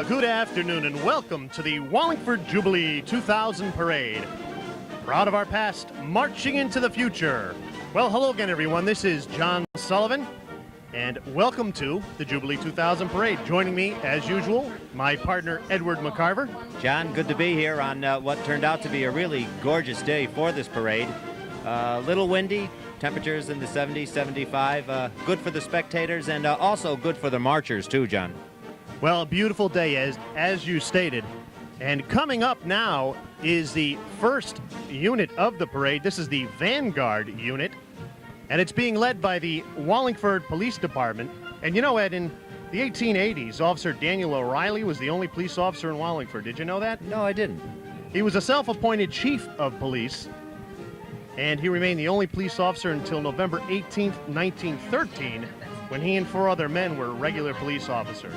good afternoon and welcome to the Wallingford Jubilee 2000 Parade. Proud of our past, marching into the future. Well, hello again, everyone. This is John Sullivan, and welcome to the Jubilee 2000 Parade. Joining me, as usual, my partner, Edward McCarver. John, good to be here on what turned out to be a really gorgeous day for this parade. Little windy, temperatures in the 70s, 75. Good for the spectators and also good for the marchers, too, John. Well, a beautiful day, as you stated. And coming up now is the first unit of the parade. This is the Vanguard unit, and it's being led by the Wallingford Police Department. And you know, Ed, in the 1880s, Officer Daniel O'Reilly was the only police officer in Wallingford. Did you know that? No, I didn't. He was a self-appointed chief of police, and he remained the only police officer until November 18th, 1913, when he and 4 other men were regular police officers.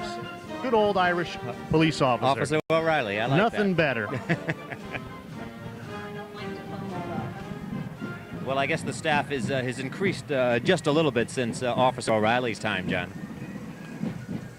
Good old Irish police officer. Officer O'Reilly, I like Nothing that. better. Well, I guess the staff has increased just a little bit since Officer O'Reilly's time, John.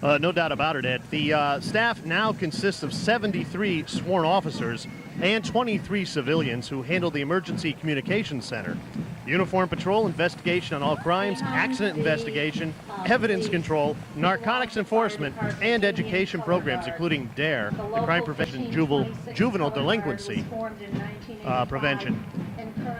No doubt about it, Ed. The staff now consists of 73 sworn officers and 23 civilians who handle the Emergency Communications Center, uniform patrol, investigation on all crimes, accident investigation, evidence control, narcotics enforcement, and education programs, including DARE, the Crime Prevention Juvenile Delinquency Prevention.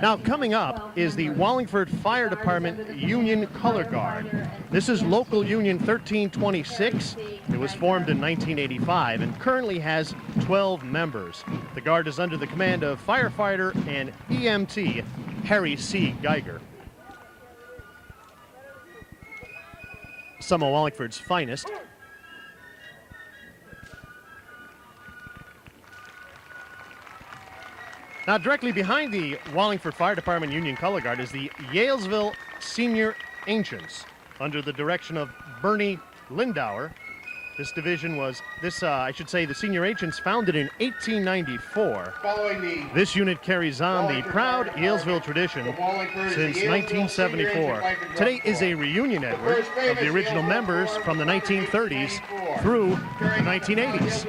Now, coming up is the Wallingford Fire Department Union Color Guard. This is Local Union 1326. It was formed in 1985 and currently has 12 members. The Guard is under the command of firefighter and EMT Harry C. Geiger. Some of Wallingford's finest. Now, directly behind the Wallingford Fire Department Union Color Guard is the Yalesville Senior Ancients, under the direction of Bernie Lindauer. This division was, the Senior Ancients, founded in 1894. This unit carries on the proud Yalesville tradition since 1974. Today is a reunion, Edward, of the original members from the 1930s through the 1980s.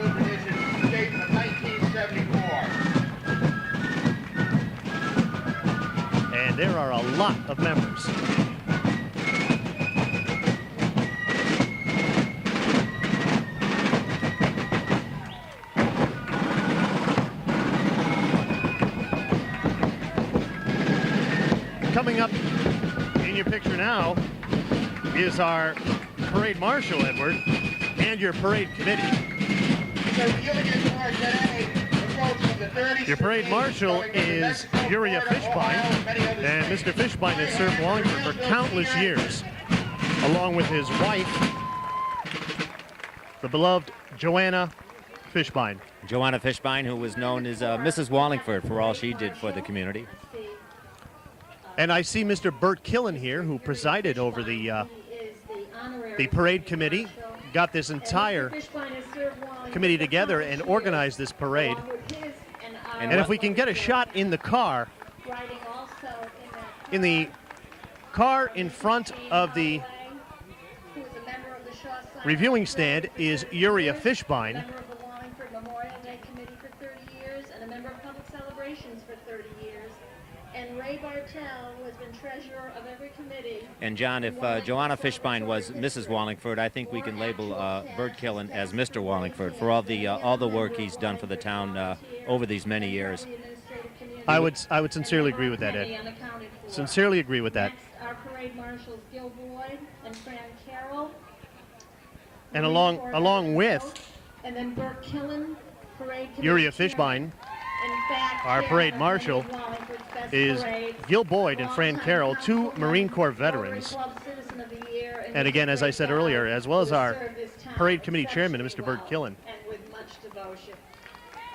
And there are a lot of members. Coming up in your picture now is our parade marshal, Edward, and your parade committee. Your parade marshal is Uriah Fishbein, and Mr. Fishbein has served Wallingford for countless years, along with his wife, the beloved Joanna Fishbein. Joanna Fishbein, who was known as Mrs. Wallingford for all she did for the community. And I see Mr. Bert Killen here, who presided over the parade committee, got this entire committee together and organized this parade. And if we can get a shot in the car, in front of the reviewing stand is Uriah Fishbein. And Ray Bartell, who has been treasurer of every committee. And John, if Joanna Fishbein was Mrs. Wallingford, I think we can label Bert Killen as Mr. Wallingford for all the work he's done for the town over these many years. I would sincerely agree with that, Ed. Sincerely agree with that. Next, our parade marshals Gil Boyd and Fran Carroll. And along with and then Bert Killen, parade Uriah Fishbein, our parade marshal is Gil Boyd and Fran Carroll, 2 Marine Corps veterans. And again, as I said earlier, as well as our parade committee chairman, Mr. Bert Killen.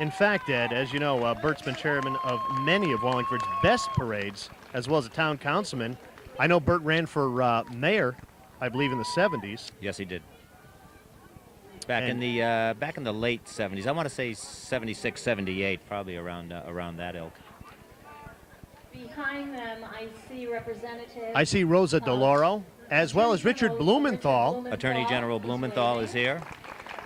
In fact, Ed, as you know, Bert's been chairman of many of Wallingford's best parades, as well as a town councilman. I know Bert ran for mayor, I believe, in the 70s. Yes, he did. Back in the late 70s. I want to say 76, 78, probably around that ilk. Behind them, I see representatives. I see Rosa DeLauro, as well as Richard Blumenthal. Attorney General Blumenthal is here.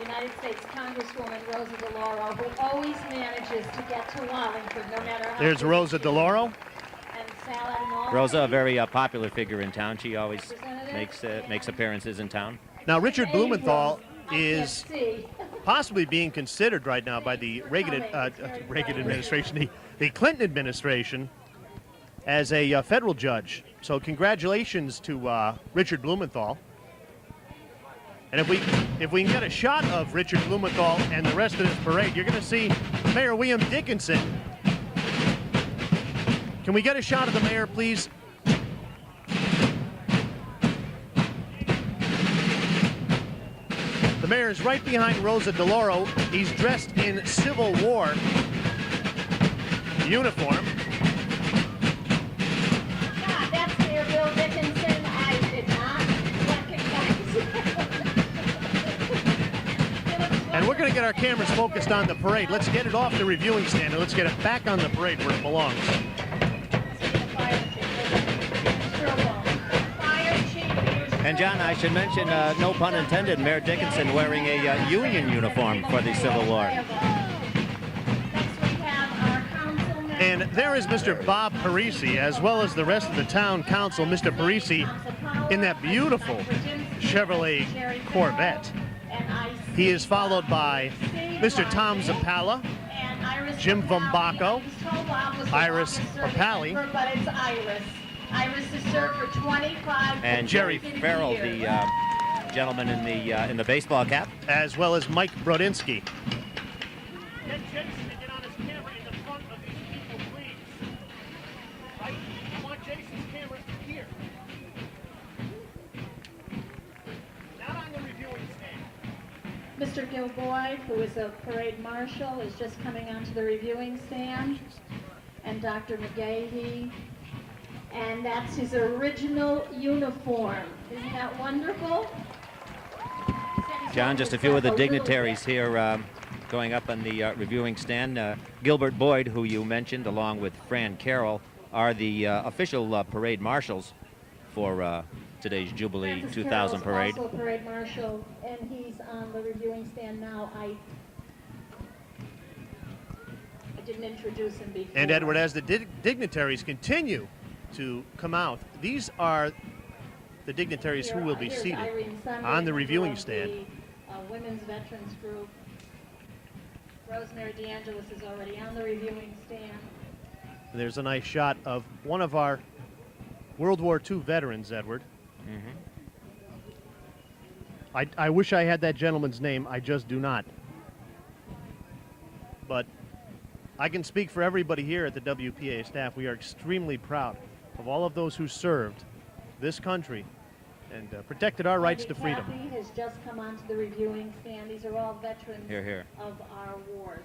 United States Congresswoman Rosa DeLauro, who always manages to get to Wallingford, no matter how. There's busy Rosa she is. DeLauro. And Sal Adinolfi. Rosa, a very popular figure in town. She always Representative. makes appearances in town. Now, Richard Blumenthal I can't is see. possibly being considered right now by the Reagan administration, the Clinton administration, as a federal judge. So congratulations to Richard Blumenthal. And if we can get a shot of Richard Blumenthal and the rest of this parade, you're going to see Mayor William Dickinson. Can we get a shot of the mayor, please? The mayor is right behind Rosa DeLauro. He's dressed in Civil War uniform. God, that's Mayor Bill Dickinson. I did not recognize. And we're going to get our cameras focused on the parade. Let's get it off the reviewing stand and let's get it back on the parade where it belongs. And John, I should mention, no pun intended, Mayor Dickinson wearing a union uniform for the Civil War. And there is Mr. Bob Parisi, as well as the rest of the town council. Mr. Parisi in that beautiful Chevrolet Corvette. He is followed by Mr. Tom Zappala, Jim Vombaco, Iris Papali, But it's Iris. Iris has served for 25 and Jerry Farrell, the gentleman in the baseball cap, as well as Mike Brodinski. Get Jason to get on his camera in the front of these people, please. Right? I want Jason's camera here. Not on the reviewing stand. Mr. Gilboy, who is a parade marshal, is just coming onto the reviewing stand. And Dr. McGahee. And that's his original uniform. Isn't that wonderful? John, just a few of the dignitaries here going up on the reviewing stand. Gilbert Boyd, who you mentioned, along with Fran Carroll, are the official parade marshals for today's Jubilee Francis 2000 Carroll's parade. also a parade marshal, and he's on the reviewing stand now. I didn't introduce him before. And Edward, as the dignitaries continue to come out, these are the dignitaries who will be Here's seated Irene Sunday, on the member reviewing of stand. The Women's Veterans Group. Rosemary DeAngelis is already on the reviewing stand. There's a nice shot of one of our World War II veterans, Edward. I wish I had that gentleman's name. I just do not. But I can speak for everybody here at the WPA staff. We are extremely proud of all of those who served this country and protected our rights to freedom. Kathy has just come onto the reviewing stand. These are all veterans Here, here. of our wars.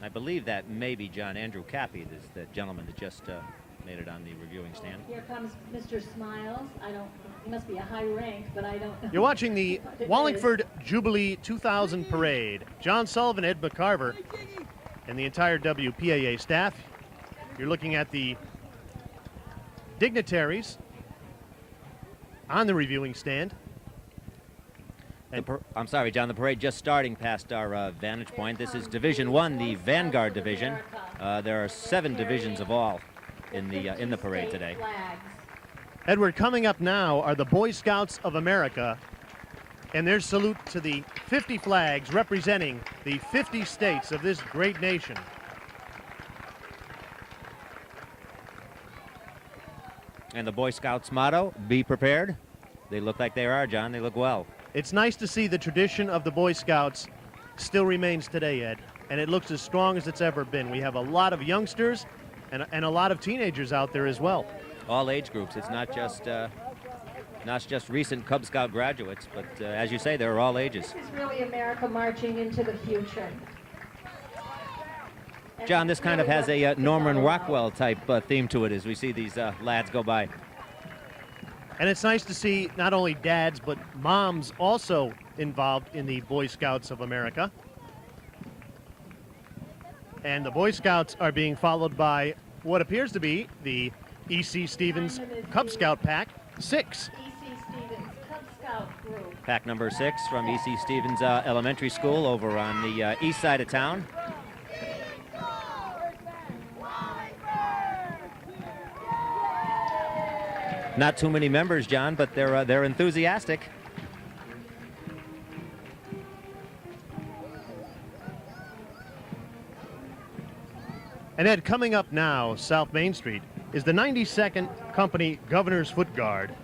I believe that may be John Andrew Cappy, the gentleman that just made it on the reviewing stand. Here comes Mr. Smiles. He must be a high rank, but I don't know. You're watching the what it Wallingford Jubilee 2000 Parade. John Sullivan, Ed McCarver, and the entire WPAA staff. You're looking at the dignitaries on the reviewing stand. I'm sorry, John, the parade just starting past our vantage point. This is Division 1, the Vanguard Division. There are 7 divisions of all in the parade today. Flags. Edward, coming up now are the Boy Scouts of America and their salute to the 50 flags representing the 50 states of this great nation. And the Boy Scouts motto, be prepared. They look like they are, John. They look well. It's nice to see the tradition of the Boy Scouts still remains today, Ed, and it looks as strong as it's ever been. We have a lot of youngsters and a lot of teenagers out there as well. All age groups. It's not just recent Cub Scout graduates, but as you say, they're all ages. This is really America marching into the future. John, this kind of has a Norman Rockwell type theme to it as we see these lads go by. And it's nice to see not only dads, but moms also involved in the Boy Scouts of America. And the Boy Scouts are being followed by what appears to be the E.C. Stevens Cub Scout Pack 6. E.C. Stevens Cub Scout Group. Pack number 6 from E.C. Stevens Elementary School over on the east side of town. Not too many members, John, but they're enthusiastic. And Ed, coming up now, South Main Street, is the 92nd Company Governor's Foot Guard,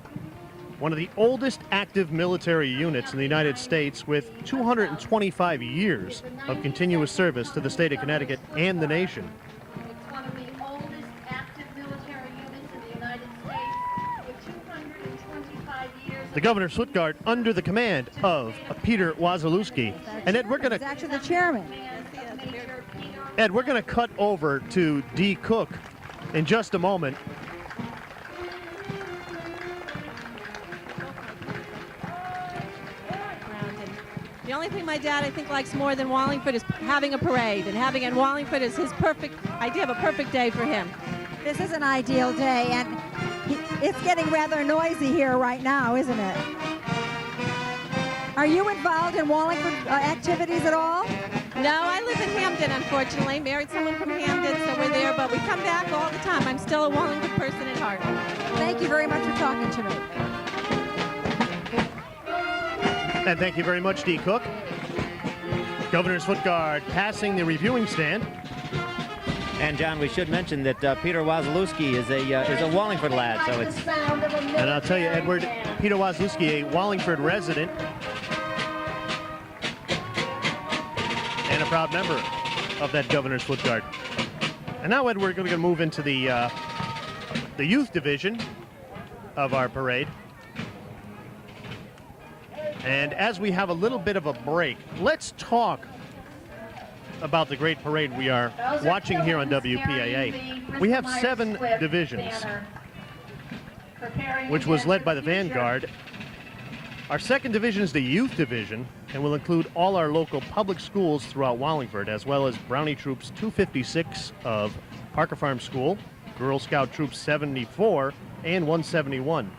one of the oldest active military units in the United States with 225 years of continuous service to the state of Connecticut and the nation. It's one of the oldest active military units in the United States with 225 years. The Governor's Foot Guard under the command of Peter Wazalewski. And Ed, He's actually the chairman. Ed, we're going to cut over to D. Cook in just a moment. The only thing my dad, I think, likes more than Wallingford is having a parade, and having it in Wallingford is his perfect idea of a perfect day for him. This is an ideal day, and it's getting rather noisy here right now, isn't it? Are you involved in Wallingford activities at all? No, I live in Hamden, unfortunately. Married someone from Hamden, so we're there, but we come back all the time. I'm still a Wallingford person at heart. Thank you very much for talking to me. And thank you very much, D. Cook. Governor's Foot Guard passing the reviewing stand. And John, we should mention that Peter Wazalewski is a Wallingford lad, so it's. And I'll tell you, Edward, Peter Wazalewski, a Wallingford resident and a proud member of that Governor's Foot Guard. And now, Ed, we're going to move into the youth division of our parade. And as we have a little bit of a break, let's talk about the great parade we are watching here on WPAA. We have 7 divisions, which was led by the Vanguard. Our second division is the youth division and will include all our local public schools throughout Wallingford, as well as Brownie Troops 256 of Parker Farm School, Girl Scout Troop 74, and 171.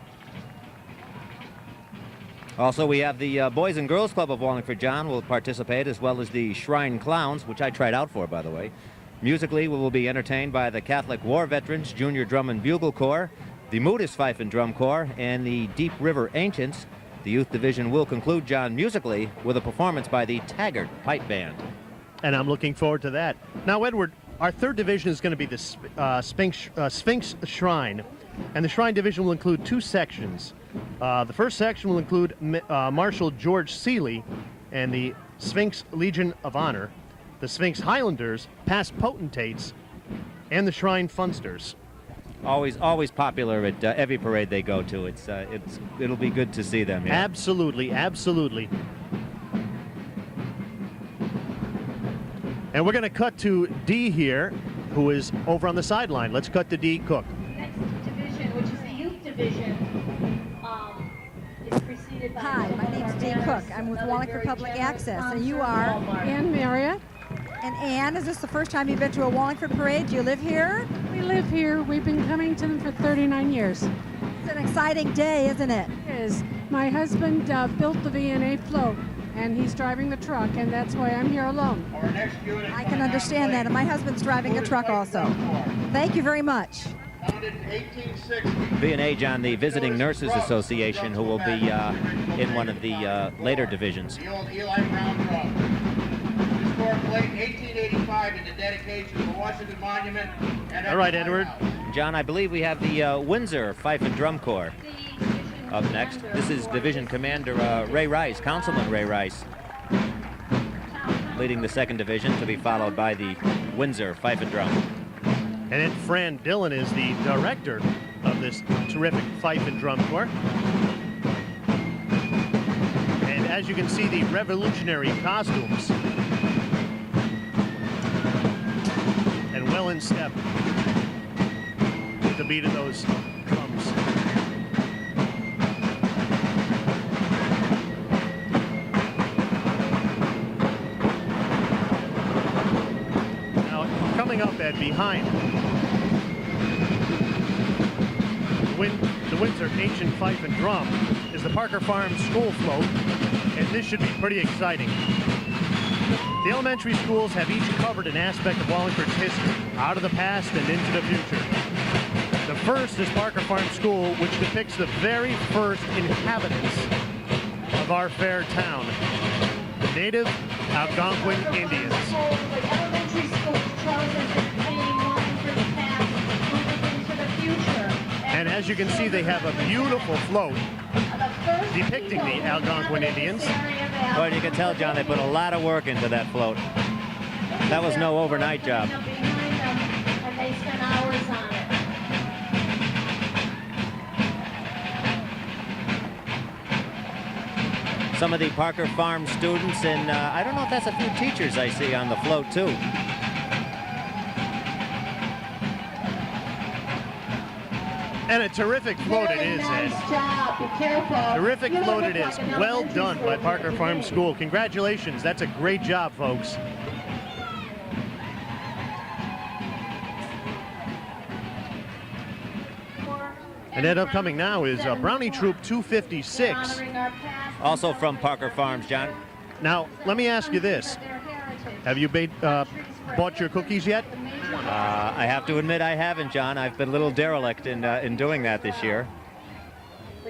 Also, we have the Boys and Girls Club of Wallingford, John, will participate, as well as the Shrine Clowns, which I tried out for, by the way. Musically, we will be entertained by the Catholic War Veterans Junior Drum and Bugle Corps, the Moodus Fife and Drum Corps, and the Deep River Ancients. The youth division will conclude, John, musically with a performance by the Taggart Pipe Band. And I'm looking forward to that. Now, Edward, our third division is going to be the Sphinx Shrine. And the Shrine division will include 2 sections. The first section will include Marshal George Seeley and the Sphinx Legion of Honor, the Sphinx Highlanders, past potentates, and the Shrine Funsters. Always popular at every parade they go to. It'll be good to see them. Yeah. Absolutely, absolutely. And we're going to cut to D here, who is over on the sideline. Let's cut to D. Cook. Next division, which is the youth division, is preceded by... Hi, my name's Dee Cook. I'm with Wallingford Public Access, and you are? Ann Marriott. And Ann, is this the first time you've been to a Wallingford parade? Do you live here? We live here. We've been coming to them for 39 years. It's an exciting day, isn't it? It is. My husband built the V&A float, and he's driving the truck, and that's why I'm here alone. I can understand that, and my husband's driving a truck also. Thank you very much. V&A, John, the Visiting Nurses Association, who will be in one of the later divisions. The old Eli Brown truck. Historic plate 1885 in the dedication of the Washington Monument. And All right, Edward. John, I believe we have the Windsor Fife and Drum Corps up next. This is Division Commander Ray Rice, Councilman Ray Rice, leading the second division, to be followed by the Windsor Fife and Drum. And then Fran Dillon is the director of this terrific Fife and Drum Corps. And as you can see, the revolutionary costumes. And well in step with the beat of those drums. Now, coming up, Ed, behind the the Windsor Ancient Fife and Drum is the Parker Farm School Float, and this should be pretty exciting. The elementary schools have each covered an aspect of Wallingford's history, out of the past and into the future. The first is Parker Farm School, which depicts the very first inhabitants of our fair town, the native Algonquin Indians. The elementary schools chosen to be Wallingford's past, moving into the future. And as you can see, they have a beautiful float depicting the Algonquin Indians. Well, you can tell, John, they put a lot of work into that float. That was no overnight job. And they spent hours on it. Some of the Parker Farm students, and I don't know if that's a few teachers I see on the float, too. And a terrific float it is, Ed. Nice job. Be careful. Terrific float it is. Well done by Parker Farm School. Congratulations. That's a great job, folks. And Ed, upcoming now is Brownie Troop 256. Also from Parker Farms, John. Now, let me ask you this. Have you bought your cookies yet? I have to admit I haven't, John. I've been a little derelict in doing that this year.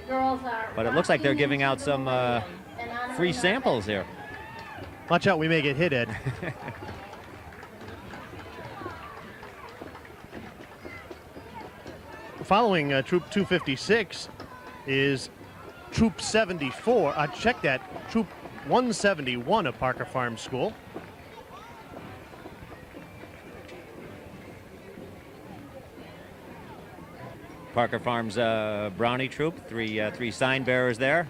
But it looks like they're giving out some free samples here. Watch out, we may get hit, Ed. Following Troop 256 is Troop 74. Check that, Troop 171 of Parker Farm School. Parker Farms Brownie Troop, three sign bearers there,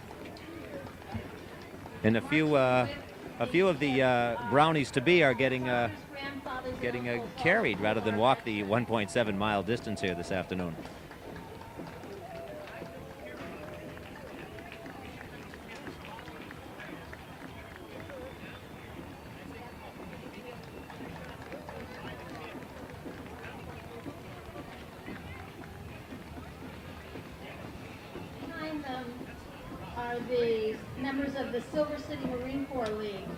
and a few of the brownies to be are getting carried rather than walk the 1.7 mile distance here this afternoon. The members of the Silver City Marine Corps League.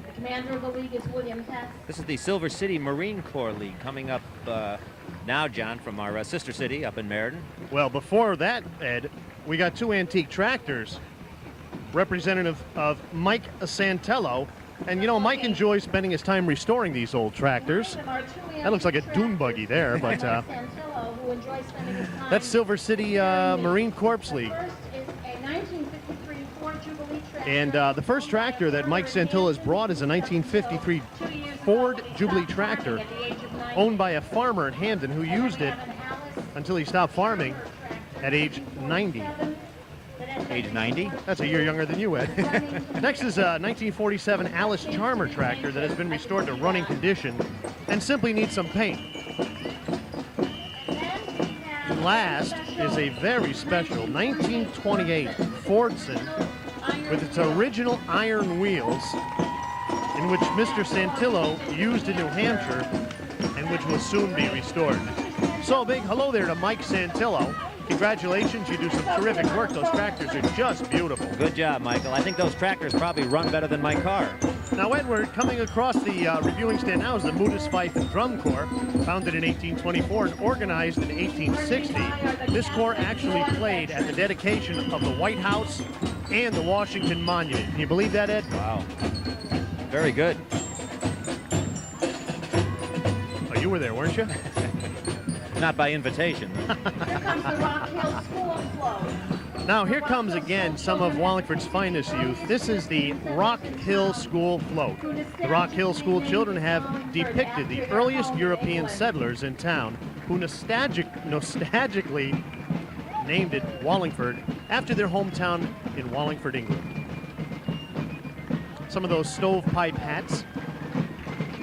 The commander of the league is William Hess. This is the Silver City Marine Corps League coming up now, John, from our sister city up in Meriden. Well, before that, Ed, we got two antique tractors, representative of Mike Santello. And you know, Mike enjoys spending his time restoring these old tractors. That looks like a dune buggy there, but that's Silver City Marine Corps League. And the first tractor that Mike Santillo has brought is a 1953 Ford Jubilee tractor owned by a farmer in Hamden who used it until he stopped farming at age 90. Age 90? That's a year younger than you, Ed. Next is a 1947 Alice Charmer tractor that has been restored to running condition and simply needs some paint. And last is a very special 1928 Fordson with its original iron wheels, in which Mr. Santillo used in New Hampshire and which will soon be restored. So a big hello there to Mike Santillo. Congratulations, you do some terrific work. Those tractors are just beautiful. Good job, Michael. I think those tractors probably run better than my car. Now, Edward, coming across the reviewing stand now is the Moodus Fife and Drum Corps, founded in 1824 and organized in 1860. This corps actually played at the dedication of the White House and the Washington Monument. Can you believe that, Ed? Wow. Very good. Oh, you were there, weren't you? Not by invitation. Here comes the Rock Hill School Float. Now, here comes again some of Wallingford's finest youth. This is the Rock Hill School Float. The Rock Hill School children have depicted the earliest European settlers in town who nostalgically named it Wallingford after their hometown in Wallingford, England. Some of those stovepipe hats,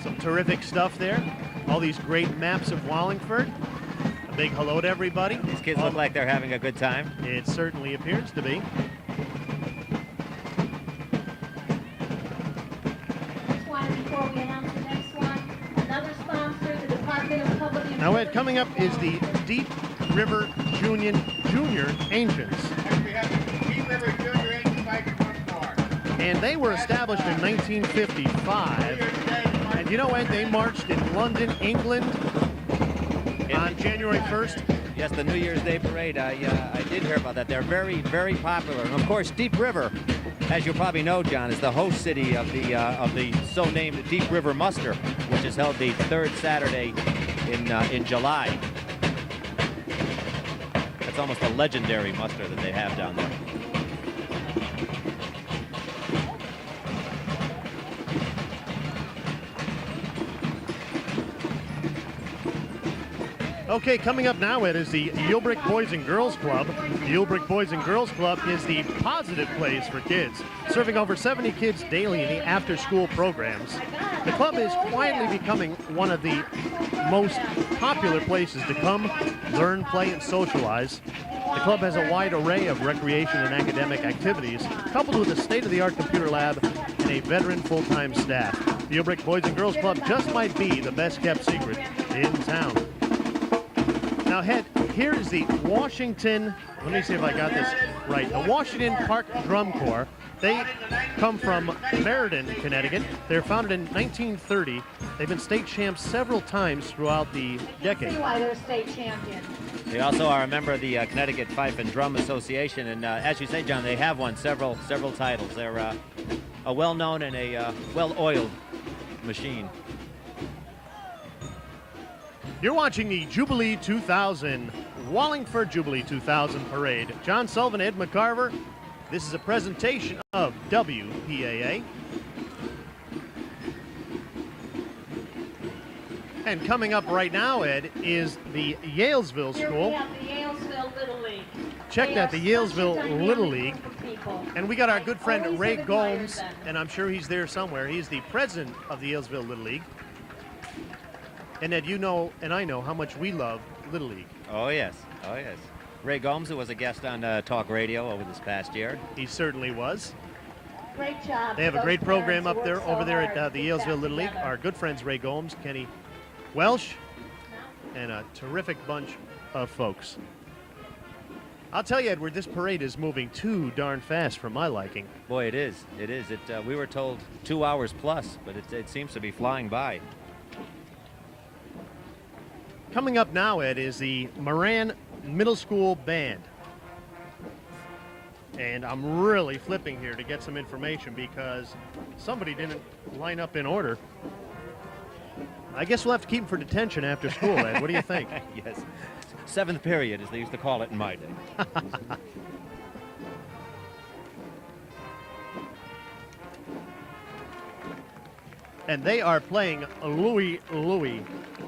some terrific stuff there. All these great maps of Wallingford. A big hello to everybody. These kids look like they're having a good time. It certainly appears to be. Just wanted, before we announce the next one, another sponsor, the Department of Public Information. Now, Ed, coming up is the Deep River Junior Ancients. Next we have Deep River Junior Ancient Biker Drum Corps. And they were established in 1955. And you know what? They marched in London, England on January 1st. Yes, the New Year's Day Parade. I did hear about that. They're very, very popular. And of course, Deep River, as you probably know, John, is the host city of the so-named Deep River Muster, which is held the third Saturday in July. That's almost a legendary muster that they have down there. Okay, coming up now, Ed, is the Yulbrick Boys and Girls Club. The Yulbrick Boys and Girls Club is the positive place for kids, serving over 70 kids daily in the after-school programs. The club is quietly becoming one of the most popular places to come, learn, play, and socialize. The club has a wide array of recreation and academic activities, coupled with a state-of-the-art computer lab and a veteran full-time staff. The Yulbrick Boys and Girls Club just might be the best-kept secret in town. Now, Ed, here is the Washington, let me see if I got this right, the Washington Park Drum Corps. They come from Meriden, Connecticut. They're founded in 1930. They've been state champs several times throughout the decade. See why they're state champions. They also are a member of the Connecticut Fife and Drum Association, and as you say, John, they have won several titles. They're a well-known and a well-oiled machine. You're watching the Jubilee 2000, Wallingford Jubilee 2000 Parade. John Sullivan, Ed McCarver. This is a presentation of WPAA. And coming up right now, Ed, is the Yalesville Here School. we have the Yalesville Little League. Check that, the They are such a Yalesville dynamic Little League. group of people. And we got our good friend Always Ray have admired Gomes, them. and I'm sure he's there somewhere. He's the president of the Yalesville Little League. And Ed, you know, and I know how much we love Little League. Oh, yes. Oh, yes. Ray Gomes, who was a guest on Talk Radio over this past year. He certainly was. Great job. They have a Those great program parents up who there, work so over there hard at to the put that Yalesville Little League. together. Our good friends Ray Gomes, Kenny Welsh, and a terrific bunch of folks. I'll tell you, Edward, this parade is moving too darn fast for my liking. Boy, it is. It is. We were told 2 hours plus, but it seems to be flying by. Coming up now, Ed, is the Moran Middle School Band. And I'm really flipping here to get some information because somebody didn't line up in order. I guess we'll have to keep them for detention after school, Ed. What do you think? Yes. 7th period, as they used to call it in my day. And they are playing Louie Louie,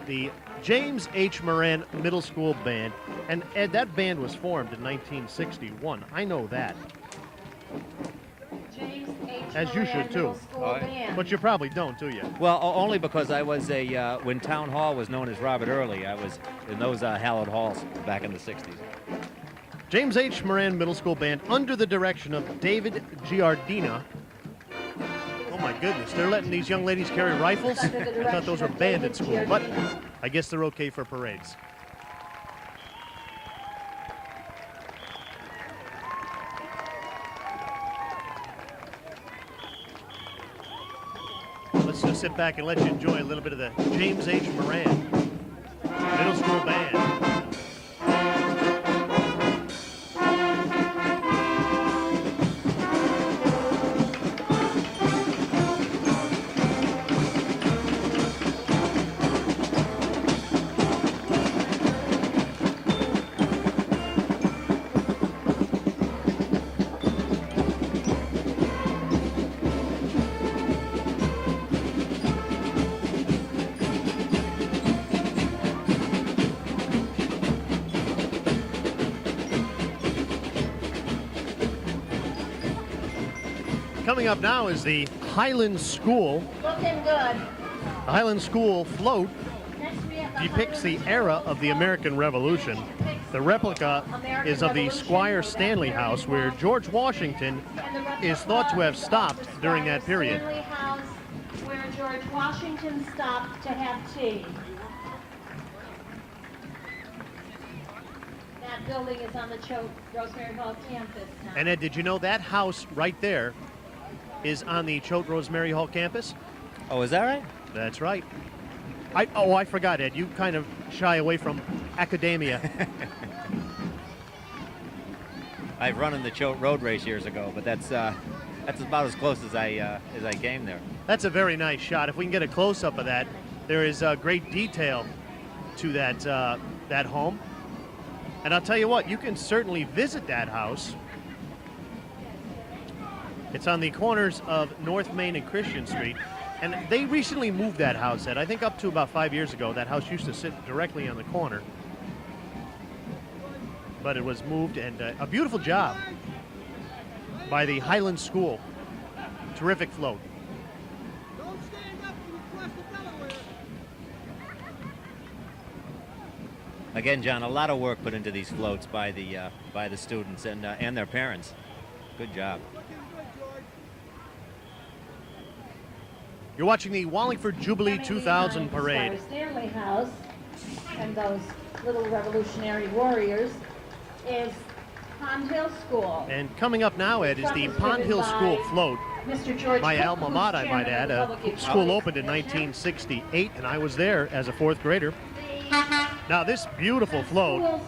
the James H. Moran Middle School Band. And Ed, that band was formed in 1961. I know that. James H. As you Moran should, too. Middle School Oh, yeah. Band. But you probably don't, do you? Well, only because I was when Town Hall was known as Robert Early, I was in those hallowed halls back in the 60s. James H. Moran Middle School Band under the direction of David Giardina. Oh my goodness, they're letting these young ladies carry rifles? I thought those were banned at school, but I guess they're okay for parades. Let's just sit back and let you enjoy a little bit of the James H. Moran Middle School Band. Coming up now is the Highland School. Looking good. The Highland School float Next we have depicts the era of the American Revolution. The replica is of the Squire Stanley House, where George Washington is thought to have stopped during that period. Stanley House, where George Washington stopped to have tea. that building is on the Rosemary Hall campus now. And Ed, did you know that house right there is on the Choate Rosemary Hall campus? Oh, is that right? That's right. I forgot, Ed. You kind of shy away from academia. I've run in the Choate Road race years ago, but that's about as close as I came there. That's a very nice shot. If we can get a close-up of that, there is great detail to that home. And I'll tell you what, you can certainly visit that house. It's on the corners of North Main and Christian Street. And they recently moved that house, Ed. I think up to about 5 years ago, that house used to sit directly on the corner. But it was moved, and a beautiful job by the Highland School. Terrific float. Again, John, a lot of work put into these floats by the students and their parents. Good job. You're watching the Wallingford Jubilee 2000 Parade. Stanley House and those little Revolutionary Warriors is Pond Hill School. And coming up now, Ed, is the Pond Hill School float. Mr. George My Cook, alma who's mater, I might chairman add. of the Public School Education opened in Commission. 1968, and I was there as a fourth grader. Now, this beautiful float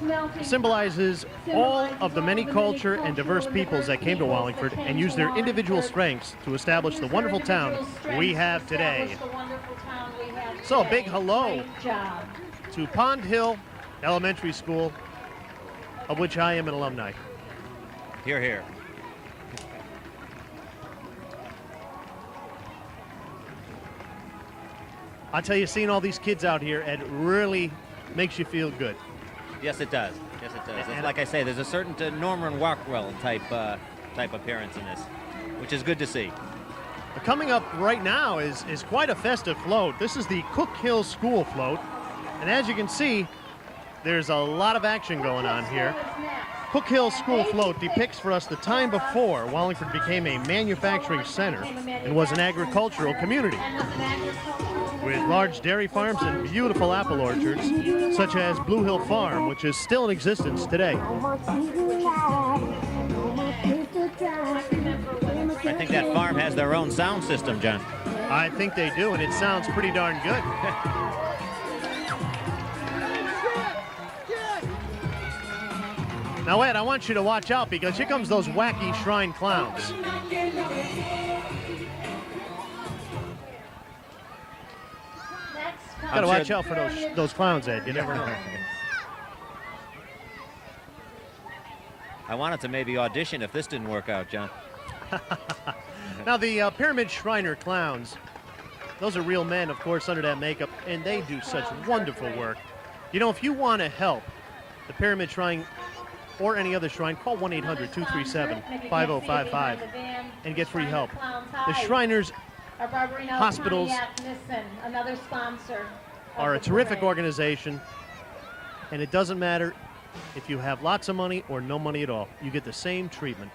symbolizes all of the many culture and diverse peoples that came to Wallingford and used their individual strengths to establish the wonderful town we have today. So, a big hello to Pond Hill Elementary School, of which I am an alumni. Hear, hear. I tell you, seeing all these kids out here, Ed, really makes you feel good. Yes, it does. Yes, it does. And It's like I say, there's a certain Norman Rockwell type appearance in this, which is good to see. Coming up right now is quite a festive float. This is the Cook Hill School float. And as you can see, there's a lot of action going on here. Cook Hill School float depicts for us the time before Wallingford became a manufacturing center and was an agricultural community, with large dairy farms and beautiful apple orchards, such as Blue Hill Farm, which is still in existence today. I think that farm has their own sound system, John. I think they do, and it sounds pretty darn good. Now, Ed, I want you to watch out, because here comes those wacky shrine clowns. Gotta watch out for those clowns, Ed. You never know. I wanted to maybe audition if this didn't work out, John. Now, the Pyramid Shriner clowns, those are real men, of course, under that makeup, and they do such wonderful work. You know, if you want to help the Pyramid Shrine or any other shrine, call 1-800-237-5055 and get free help. The Shriners Hospitals another sponsor, are a terrific organization, and it doesn't matter if you have lots of money or no money at all. You get the same treatment.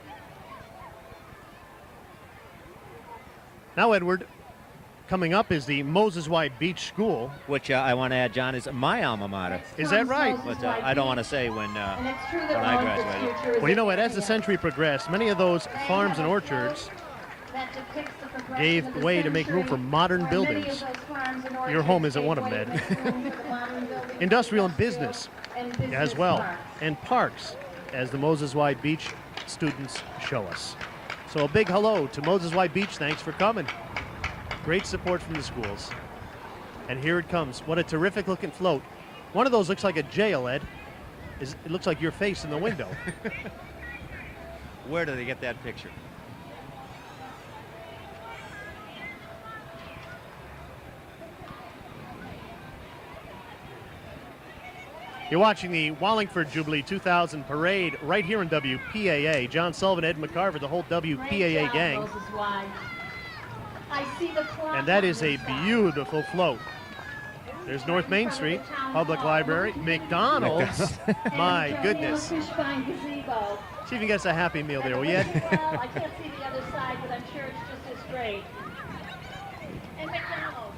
Now, Edward, coming up is the Moses White Beach School. Which I want to add, John, is my alma mater. Is that right? But I don't want to say when I graduated. Well, you know what? As the century progressed, many of those farms and orchards gave way to make room for modern buildings. Your home isn't one of them, Ed. Industrial and business as well, and parks, as the Moses White Beach students show us. So a big hello to Moses White Beach. Thanks for coming. Great support from the schools. And here it comes. What a terrific looking float. One of those looks like a jail, Ed. It looks like your face in the window. Where did they get that picture? You're watching the Wallingford Jubilee 2000 Parade right here in WPAA. John Sullivan, Ed McCarver, the whole WPAA gang. And that is a beautiful float. There's North Main Street, Public Library, McDonald's. My goodness. See if you get us a Happy Meal there, will you, Ed? Well, I can't see the other side, but I'm sure it's just as great. And McDonald's.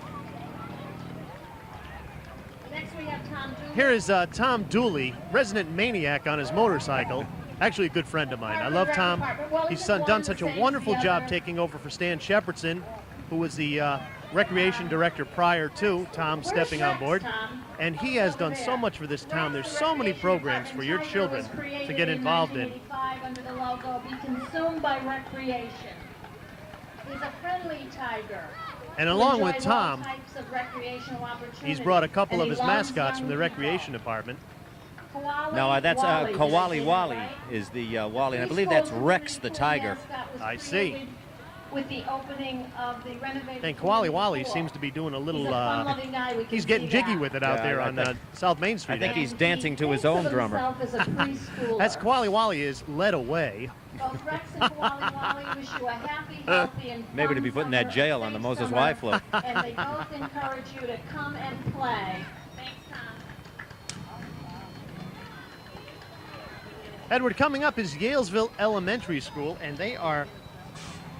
Next we have Town Here is Tom Dooley, resident maniac on his motorcycle. Actually, a good friend of mine. I love Tom. He's done such a wonderful job taking over for Stan Shepardson, who was the recreation director prior to Tom stepping on board. And he has done so much for this town. There's so many programs for your children to get involved in. Under the logo, be consumed by recreation. He's a friendly tiger. And along with Tom, he's brought a couple of his mascots from the recreation department. No, that's Kawali Wally is the Wally, and I believe that's Rex the tiger. I see. With the opening of the renovated And Kawali Wally seems to be doing a little, he's getting jiggy with it out there on South Main Street. I think he's dancing to his own drummer. That's Kawali Wally is led away. Both Rex and Kawali Wally wish you a happy, healthy, and fun Maybe to be put in that summer. jail on the Moses Y float. And they both encourage you to come and play. Thanks, Tom. Edward, coming up is Yalesville Elementary School, and they are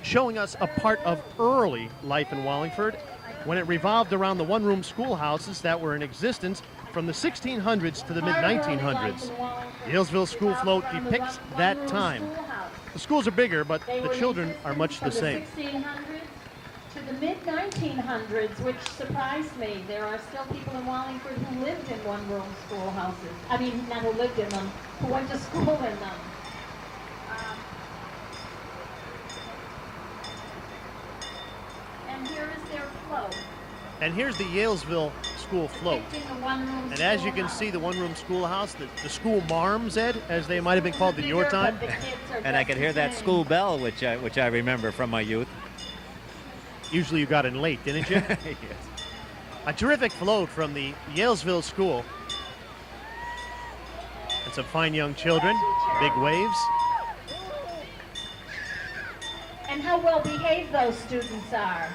showing us a part of early life in Wallingford when it revolved around the one-room schoolhouses that were in existence from the 1600s to the mid-1900s. Yalesville School Float depicts that time. The schools are bigger, but the children are much the same. From the 1600s to the mid-1900s, which surprised me. There are still people in Wallingford who lived in one-room schoolhouses. I mean, not who lived in them, who went to school in them. And here is their float. And here's the Yalesville School Float. And as you can see, the one-room schoolhouse, the school marms, Ed, as they might have been called in your time. And I could hear that school bell, which I remember from my youth. Usually you got in late, didn't you? Yes. A terrific float from the Yalesville School. And some fine young children, big waves. And how well behaved those students are.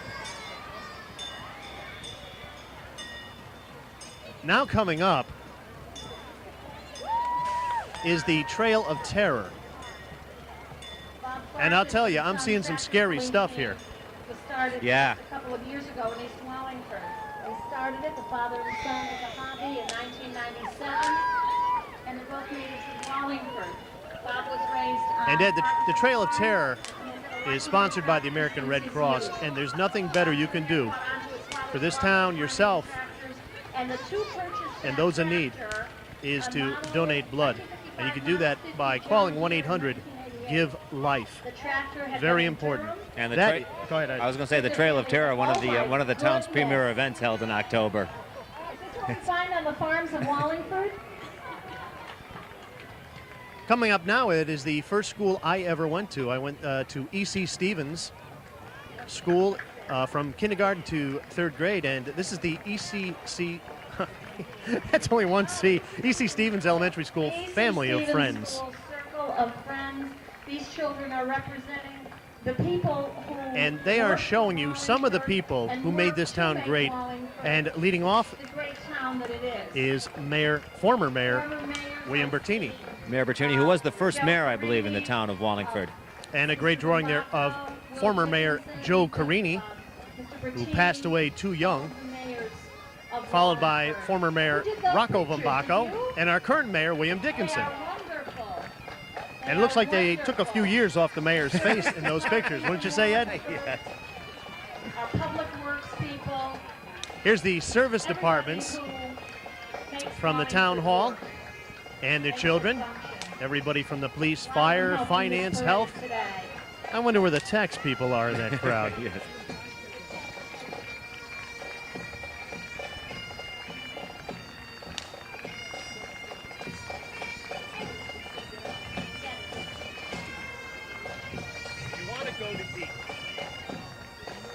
Now coming up is the Trail of Terror. And I'll tell you, I'm seeing some scary stuff here. Yeah. A couple of years ago in East Wallingford. They started it, the father and son, as a hobby in 1997. And they're both natives of Wallingford. Bob was raised on... And Ed, the Trail of Terror is sponsored by the American Red Cross, and there's nothing better you can do for this town, yourself, and those in need, is to donate blood. And you can do that by calling 1-800-GIVE-LIFE. Very important. And the go ahead, Ed. I was going to say the Trail of Terror, one of the town's premier events held in October. Is this what we find on the farms of Wallingford? Coming up now, Ed, is the first school I ever went to. I went to E.C. Stevens School from kindergarten to third grade, and this is the ECC, that's only one C, E.C. Stevens Elementary School family of friends. Circle of friends. These children are representing the people who... And they are showing you some of the people who made this town great. And leading off the great town that it is former Mayor William Bertini. Mayor Bertini, who was the first mayor, I believe, in the town of Wallingford. And a great drawing there of former Mayor Joe Carini, who passed away too young, followed by former Mayor Rocco Vambaco and our current Mayor, William Dickinson. And it looks like they took a few years off the mayor's face in those pictures, wouldn't you say, Ed? Yes. Our public works people. Here's the service departments from the town hall and their children. Everybody from the police, fire, finance, health. I wonder where the tax people are in that crowd. Yes.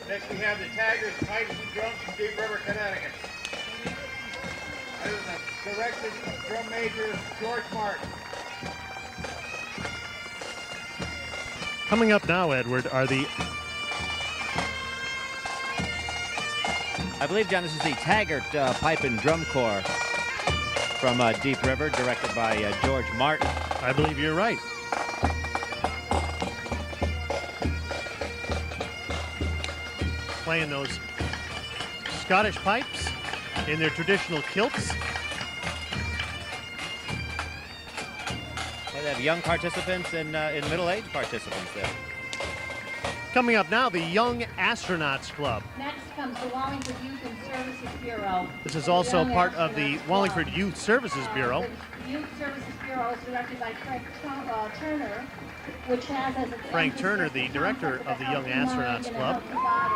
Next we have the Tigers, Pipes and Drums from Deep River, Connecticut. Under the direction of Drum Major George Martin. Coming up now, Edward, are the... I believe, John, this is the Taggart Pipe and Drum Corps from Deep River, directed by George Martin. I believe you're right. Playing those Scottish pipes in their traditional kilts. They have young participants and middle-aged participants there. Coming up now, the Young Astronauts Club. Next comes the Wallingford Youth and Services Bureau. This is also Young part of the Astronauts Wallingford Club. Youth Services Bureau. The Youth Services Bureau is directed by Frank Turner, which has as its Frank emphasis Turner, the director concept of the Young healthy mind Astronauts and a Club. healthy body.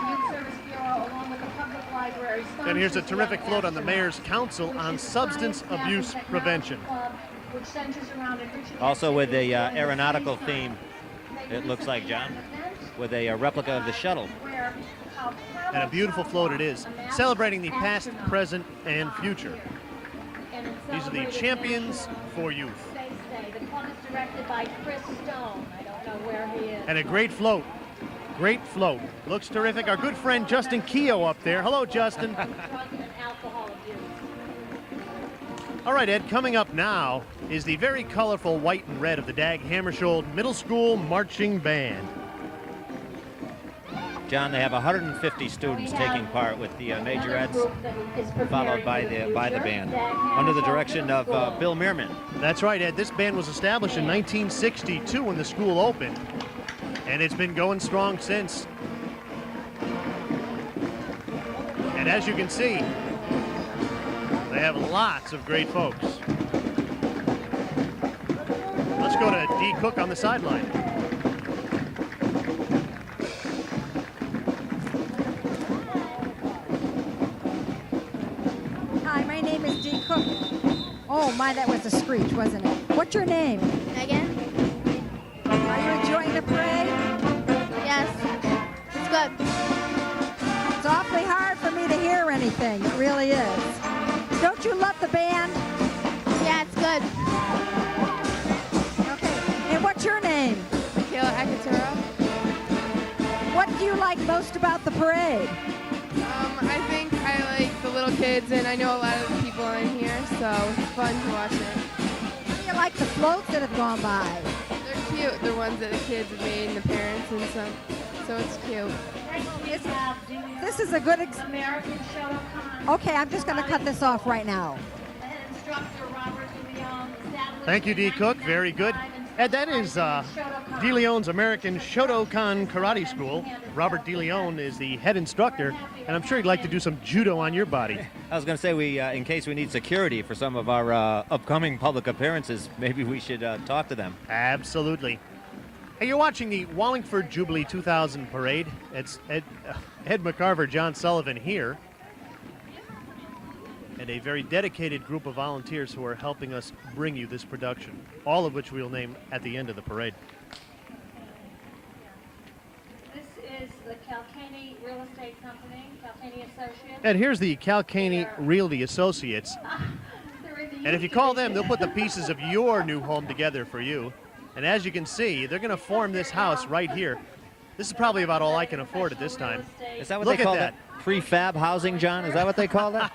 The Youth Service Bureau, along with the public library, And here's a sponsors the terrific Young float on the Astronauts, Mayor's Council which on is a substance science, math, and abuse technology prevention. club, which centers around enriching Also with activities a during the aeronautical space theme, time. it looks like, John, Event with a replica of the shuttle. where how And a beautiful float it is, celebrating the past, present, and future. These are the champions for youth. Space Day. The club is directed by Chris Stone. I don't know where he is. And a great float. Great float. Looks terrific. Our good friend Justin Keogh up there. Hello, Justin. Drug and alcohol abuse. All right, Ed, coming up now is the very colorful white and red of the Dag Hammarskjöld Middle School Marching Band. John, they have 150 students taking part with the majorettes, followed by the band, under the direction of Bill Meerman. That's right, Ed. This band was established in 1962 when the school opened, and it's been going strong since. And as you can see, they have lots of great folks. Let's go to D. Cook on the sideline. Hi, my name is Dee Cook. Oh my, that was a screech, wasn't it? What's your name? Megan? Are you enjoying the parade? Yes. It's good. It's awfully hard for me to hear anything. It really is. Don't you love the band? Yeah, it's good. Okay. And what's your name? Michaela Akaturo. What do you like most about the parade? I think I like the little kids, and I know a lot of the people in here, so it's fun to watch it. How do you like the floats that have gone by? They're cute, the ones that the kids have made and the parents and stuff, so it's cute. This is a good American Shotokan. Okay, I'm just going to cut this off right now. Instructor Robert DeLeon, established Thank you, in D. Cook. Very good. 1995 Ed, that is De Leon's American Shotokan Karate School. Robert De Leon is the head instructor, and I'm sure he'd like to do some judo on your body. I was going to say, we, in case we need security for some of our upcoming public appearances, maybe we should talk to them. Absolutely. Hey, you're watching the Wallingford Jubilee 2000 Parade. It's Ed McCarver, John Sullivan here, and a very dedicated group of volunteers who are helping us bring you this production, all of which we'll name at the end of the parade. This is the Calcaney Real Estate Company, Calcaney Associates. And here's the Calcaney Realty Associates. They're in the And if you youth call them, they'll division. put the pieces of your new home together for you. And as you can see, they're going to form this house right here. This is probably about all I can afford at this time. Is that what Look they at call that. that? Prefab housing, John? Is that what they call that?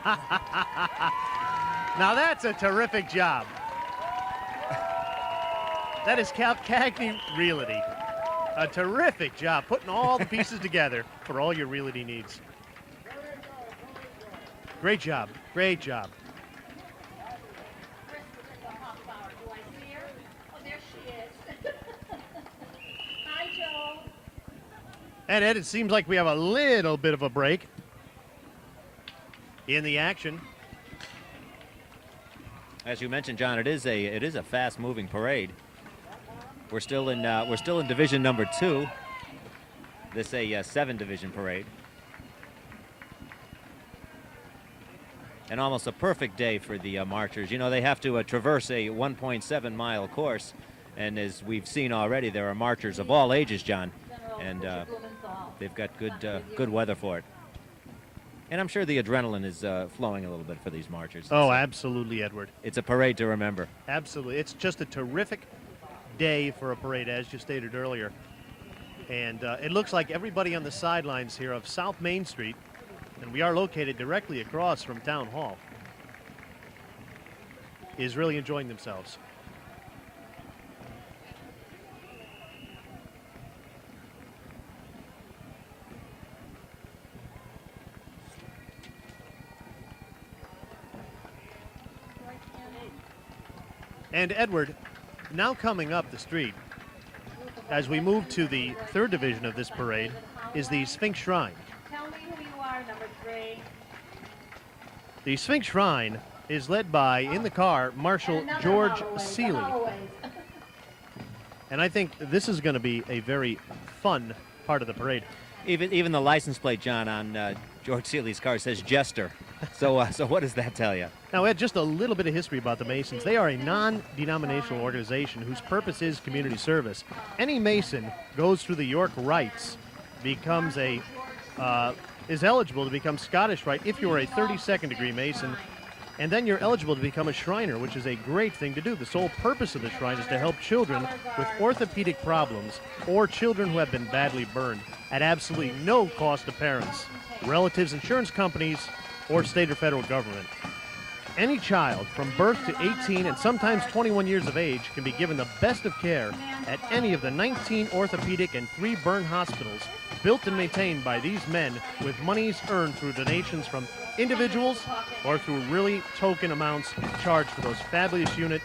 Now that's a terrific job. That is Calcaney Realty. A terrific job putting all the pieces together for all your realty needs. Great job. Great job. Do I see her? Oh, there she is. Hi, Joe. And Ed, it seems like we have a little bit of a break in the action. As you mentioned, John, it is a fast-moving parade. We're still in division number 2. This is a 7-division parade, and almost a perfect day for the marchers. You know, they have to traverse a 1.7-mile course, and as we've seen already, there are marchers of all ages, John, and they've got good weather for it. And I'm sure the adrenaline is flowing a little bit for these marchers. Oh, absolutely, Edward. It's a parade to remember. Absolutely. It's just a terrific day for a parade, as you stated earlier. And it looks like everybody on the sidelines here of South Main Street, and we are located directly across from Town Hall, is really enjoying themselves. And Edward, Now coming up the street, as we move to the third division of this parade, is the Sphinx Shrine. Tell me who you are, number 3. The Sphinx Shrine is led by, in the car, Marshal Another George Holloway, the Seeley. Holloways. And I think this is going to be a very fun part of the parade. Even the license plate, John, on George Seeley's car says Jester. So what does that tell you? Now, Ed, just a little bit of history about the Masons. They are a non-denominational organization whose purpose is community service. Any Mason goes through the York Rites, becomes is eligible to become Scottish Rite if you're a 32nd degree Mason, and then you're eligible to become a Shriner, which is a great thing to do. The sole purpose of the Shrine is to help children with orthopedic problems or children who have been badly burned at absolutely no cost to parents, relatives, insurance companies, or state or federal government. Any child from birth to 18 and sometimes 21 years of age can be given the best of care at any of the 19 orthopedic and 3 burn hospitals built and maintained by these men with monies earned through donations from individuals or through really token amounts charged for those fabulous unit.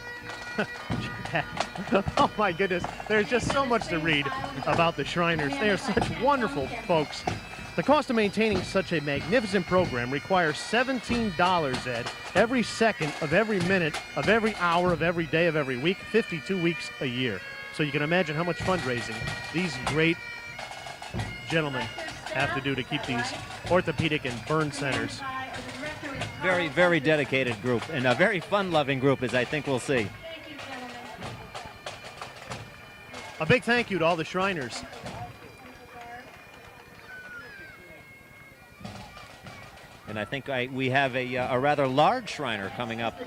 Oh my goodness, there's just so much to read about the Shriners. They are such wonderful folks. The cost of maintaining such a magnificent program requires $17, Ed, every second of every minute of every hour of every day of every week, 52 weeks a year. So you can imagine how much fundraising these great gentlemen have to do to keep these orthopedic and burn centers. Very, very dedicated group, and a very fun-loving group, as I think we'll see. A big thank you to all the Shriners. And I think we have a rather large Shriner coming up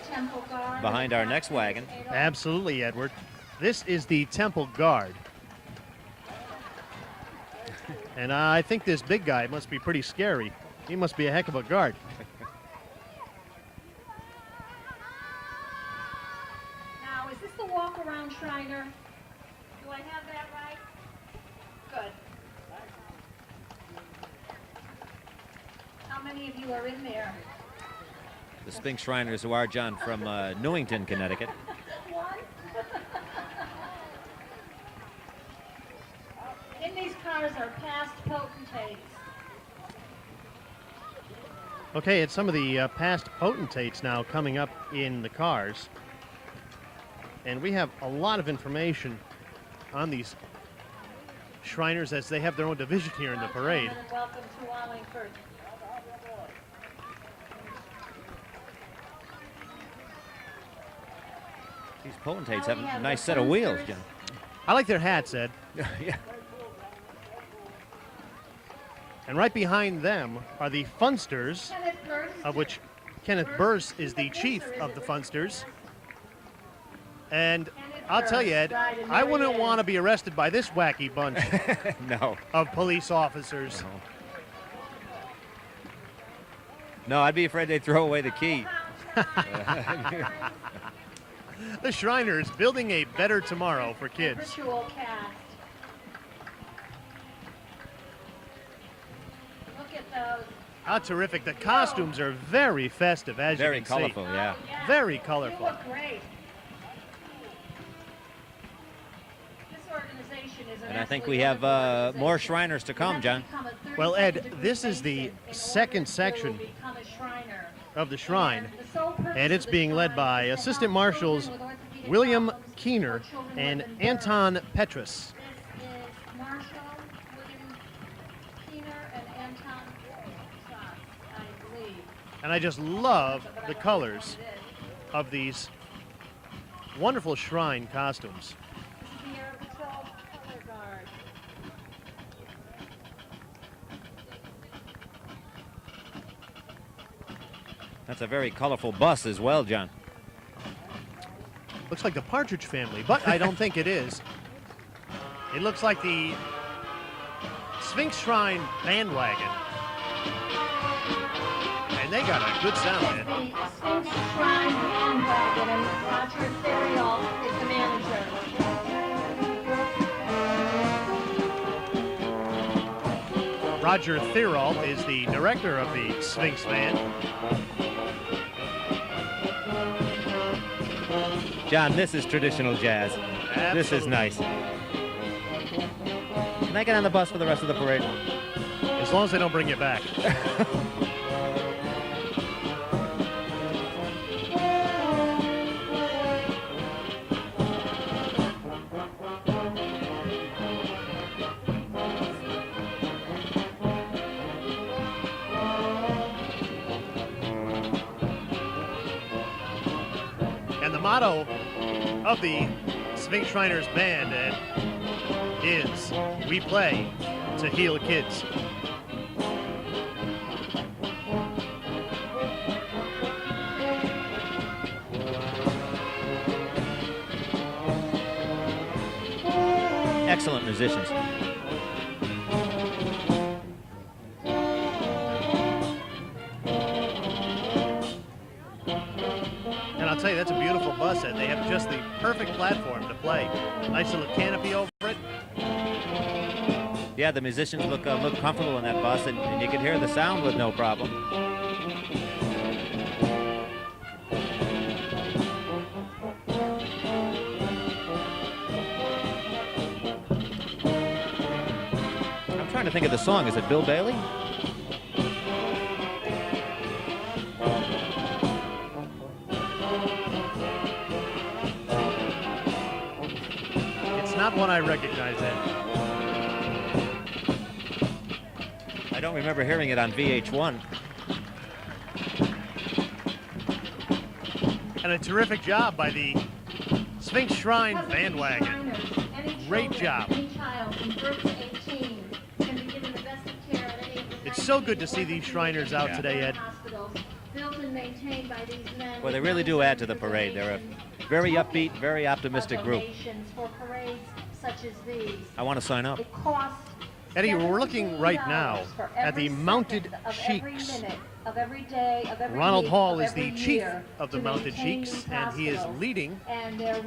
behind our next wagon. Absolutely, Edward. This is the Temple Guard. And I think this big guy must be pretty scary. He must be a heck of a guard. Now, is this the walk-around Shriner? Do I have that right? Good. How many of you are in there? The Sphinx Shriners, who are, John, from Newington, Connecticut. One? In these cars are past potentates. Okay, it's some of the past potentates now coming up in the cars. And we have a lot of information on these Shriners as they have their own division here in the parade. Welcome to Wallingford. These potentates have a nice set of wheels, John. I like their hats, Ed. Yeah. And right behind them are the Funsters, of which Kenneth Burse is the chief of the Funsters. And I'll tell you, Ed, I wouldn't want to be arrested by this wacky bunch No. of police officers. No, I'd be afraid they'd throw away the key. The Shriners building a better tomorrow for kids. Ritual cast. Look at those. How terrific. The costumes are very festive, as Very you can colorful, see. yeah. Very You colorful. look great. This organization is an And I think absolutely we have wonderful more organization. Shriners to come, John. Well, Ed, this is the second section of the Shrine, and it's being led by Assistant Marshals William Keener and Anton Petrus. This is Marshall, William Keener, and Anton Petrus, I believe. And I just love the colors of these wonderful Shrine costumes. This is the Air Patrol Color Guard. That's a very colorful bus as well, John. Looks like the Partridge Family, but I don't think it is. It looks like the Sphinx Shrine bandwagon. And they got a good sound, This Ed. is the Sphinx Shrine bandwagon, and Roger Theriault is the manager. Roger Theriault is the director of the Sphinx Band. John, this is traditional jazz. This is Absolutely. nice. Can I get on the bus for the rest of the parade? As long as they don't bring you back. And the motto of the Sphinx Shriners Band, Ed, is "We play to heal kids." Excellent musicians. And I'll tell you, that's a beautiful bus, Ed. They have just the perfect platform to play. Nice little canopy over it. Yeah, the musicians look comfortable in that bus, and you can hear the sound with no problem. I'm trying to think of the song. Is it Bill Bailey? It's not one I recognize, Ed. I don't remember hearing it on VH1. And a terrific job by the Sphinx Shrine bandwagon. Great job. It's so good to see these Shriners out today, Ed. Well, they really do add to the parade. They're a very upbeat, very optimistic group. I want to sign up. Eddie, we're looking right now at the Mounted Sheiks. Ronald Hall is the chief of the Mounted Sheiks, and he is leading and those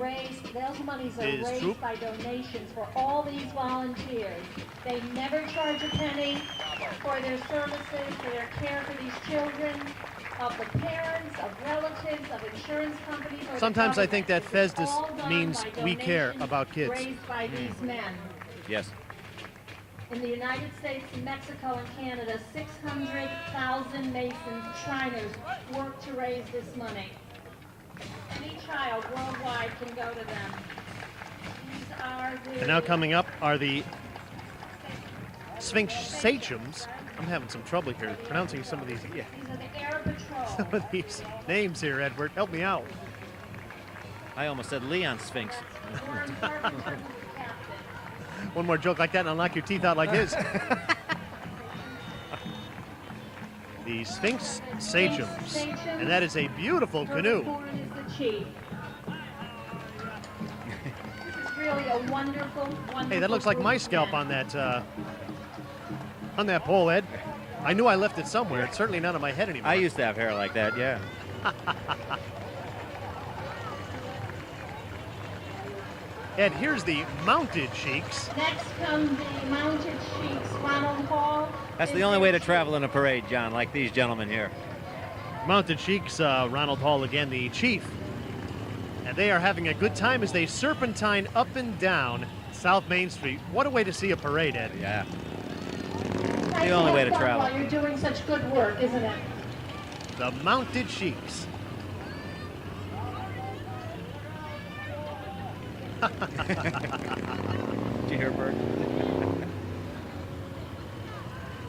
monies are his raised troop. by donations for all these volunteers. They never charge a penny for their services, for their care for these children, of the parents, of relatives, of insurance companies. or the Sometimes I think that government. Fez It's all done means by we care donations about kids. raised by these men. Yes. In the United States, Mexico, and Canada, 600,000 Masons, Shriners work to raise this money. Any child worldwide can go to them. These are the... And now coming up are the Sphinx Sachems. I'm having some trouble here pronouncing some of these. Yeah. These are the Air Patrol. Some of these names here, Edward. Help me out. I almost said Leon Sphinx. Warren Carpenter, who's the captain. One more joke like that and I'll knock your teeth out like his. The Sphinx Sachems. And that is a beautiful canoe. Warren is the chief. This is really a wonderful, wonderful... Hey, that looks like my group scalp of men. on that pole, Ed. I knew I left it somewhere. It's certainly not on my head anymore. I used to have hair like that, yeah. Ed, here's the Mounted Sheiks. Next come the Mounted Sheiks, Ronald Hall. That's is the only their way to chief. travel in a parade, John, like these gentlemen here. Mounted Sheiks, Ronald Hall again, the chief. And they are having a good time as they serpentine up and down South Main Street. What a way to see a parade, Ed. Yeah. Nice The only way to fun travel. While you're doing such good work, isn't it? The Mounted Sheiks. Did you hear Bert?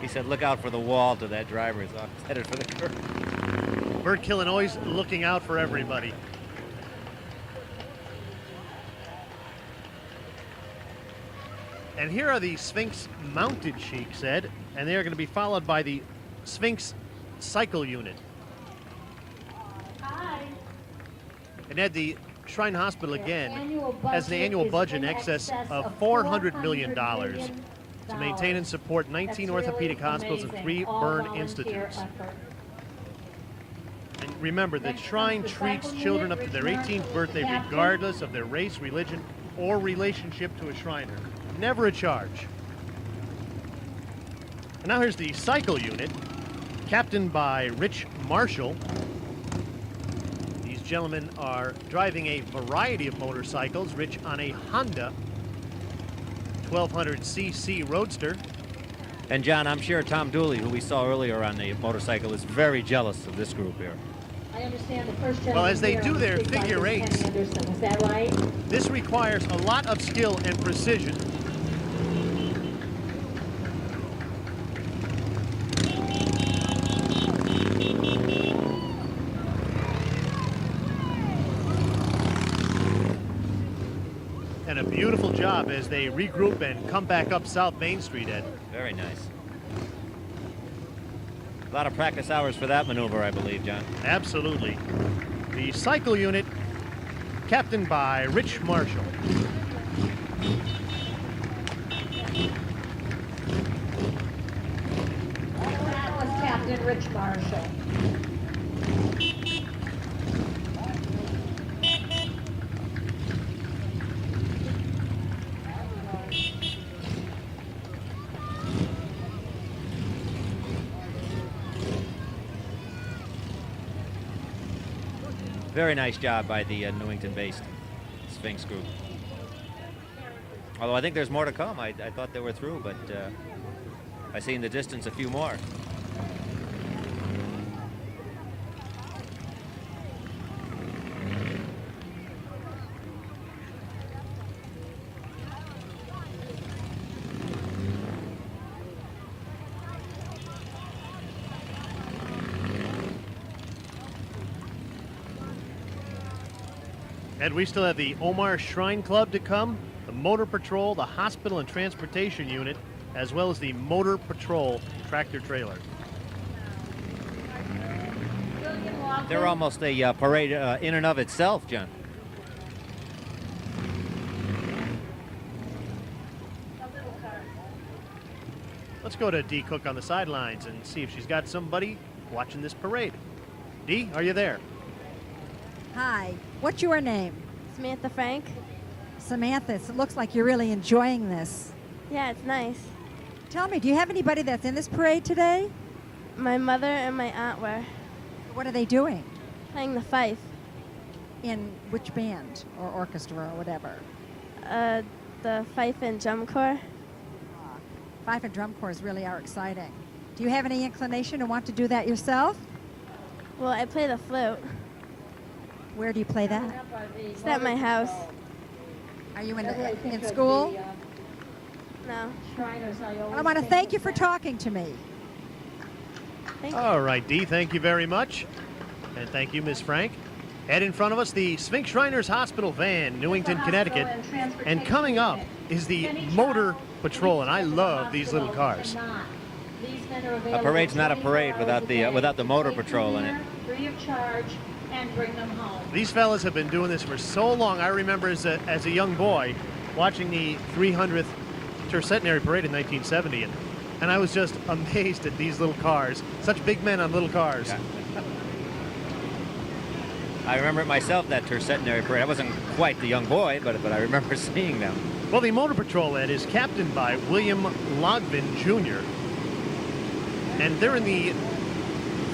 He said, look out for the wall to that driver. He's headed for the curb. Bert Killen always looking out for everybody. And here are the Sphinx Mounted Sheiks, Ed, and they are going to be followed by the Sphinx Cycle Unit. Hi. And Ed, the Shrine Hospital again Annual has an annual is budget in in excess of of $400 million $400 to maintain and support 19 That's orthopedic really hospitals and amazing. 3 All burn volunteer institutes. effort. And remember, the Next Shrine comes the treats cycle children up unit, to their Rich 18th Marshall, birthday captain. regardless of their race, religion, or relationship to a Shriner. Never a charge. And now here's the Cycle Unit, captained by Rich Marshall. These gentlemen are driving a variety of motorcycles. Rich on a Honda 1200cc Roadster. And John, I'm sure Tom Dooley, who we saw earlier on the motorcycle, is very jealous of this group here. I understand the first gentleman. Well, as they here do on their the big figure bike is eights. Ken Anderson, is that right? This requires a lot of skill and precision. And a beautiful job as they regroup and come back up South Main Street, Ed. Very nice. A lot of practice hours for that maneuver, I believe, John. Absolutely. The cycle unit, captained by Rich Marshall. That was Captain Rich Marshall. Very nice job by the Newington-based Sphinx group. Although I think there's more to come. I thought they were through, but I see in the distance a few more. And we still have the Omar Shrine Club to come, the Motor Patrol, the Hospital and Transportation Unit, as well as the Motor Patrol tractor trailer. They're almost a parade in and of itself, John. Let's go to Dee Cook on the sidelines and see if she's got somebody watching this parade. Dee, are you there? Hi. What's your name? Samantha Frank. Samantha, it looks like you're really enjoying this. Yeah, it's nice. Tell me, do you have anybody that's in this parade today? My mother and my aunt were What are they doing? playing the fife. In which band or orchestra or whatever? The fife and drum corps. Fife and drum corps really are exciting. Do you have any inclination to want to do that yourself? Well, I play the flute. Where do you play that? It's at my house. Are you in school? No. Well, I want to thank you for talking to me. Thank you. All right, Dee, thank you very much. And thank you, Ms. Frank. And in front of us, the Sphinx Shriners Hospital van, Newington, Connecticut. And coming up is the Motor Patrol, and I love these little cars. A parade's not a parade without the Motor Patrol in it. Free of charge and bring them home. These fellas have been doing this for so long. I remember as a young boy watching the 300th Tercentenary Parade in 1970, and I was just amazed at these little cars. Such big men on little cars. Yeah. I remember it myself, that Tercentenary Parade. I wasn't quite the young boy, but I remember seeing them. Well, the Motor Patrol, Ed, is captained by William Logvin Jr., and they're in the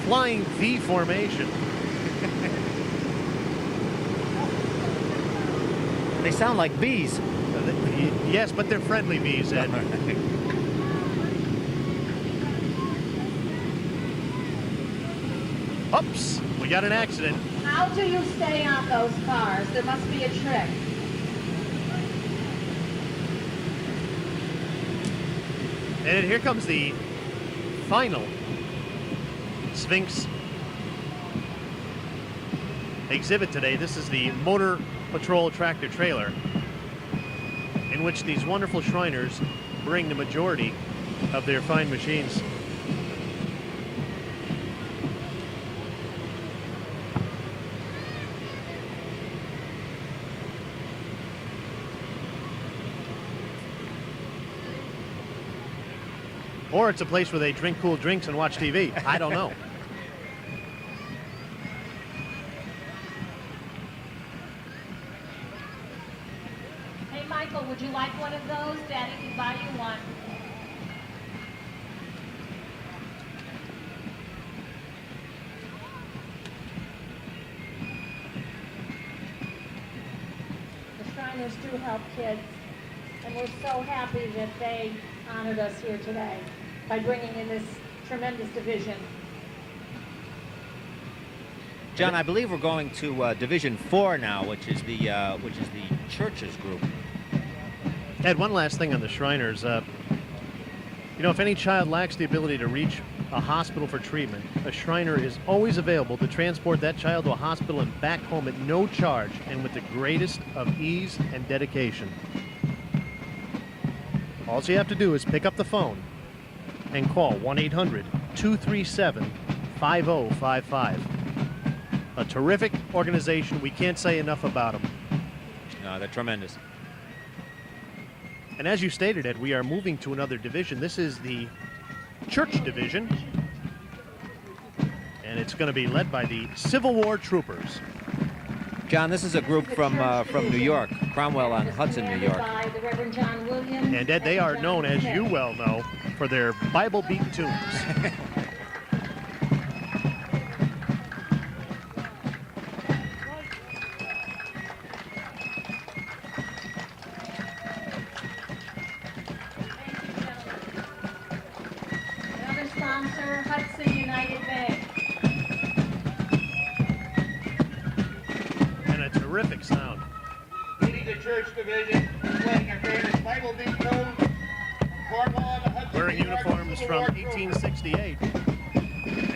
Flying V formation. They sound like bees. Yes, but they're friendly bees, Ed. Oops, we got an accident. How do you stay on those cars? There must be a trick. And here comes the final Sphinx exhibit today. This is the Motor Patrol tractor trailer, in which these wonderful Shriners bring the majority of their fine machines. Or it's a place where they drink cool drinks and watch TV. I don't know. Hey, Michael, would you like one of those? Daddy can buy you one. partners do help kids, and we're so happy that they honored us here today by bringing in this tremendous division. John, I believe we're going to Division 4 now, which is the churches group. Ed, one last thing on the Shriners. You know, if any child lacks the ability to reach a hospital for treatment, a Shriner is always available to transport that child to a hospital and back home at no charge and with the greatest of ease and dedication. All you have to do is pick up the phone and call 1-800-237-5055. A terrific organization. We can't say enough about them. No, they're tremendous. And as you stated, Ed, we are moving to another division. This is the church division, and it's going to be led by the Civil War Troopers. John, this is a group from New York, Cromwell on Hudson, New York. And Ed, they are known, as you well know, for their Bible beat tunes. Terrific sound. Leading the church division, playing their famous Bible beat tune, Cornwall on the Hudson. Wearing uniforms from 1868.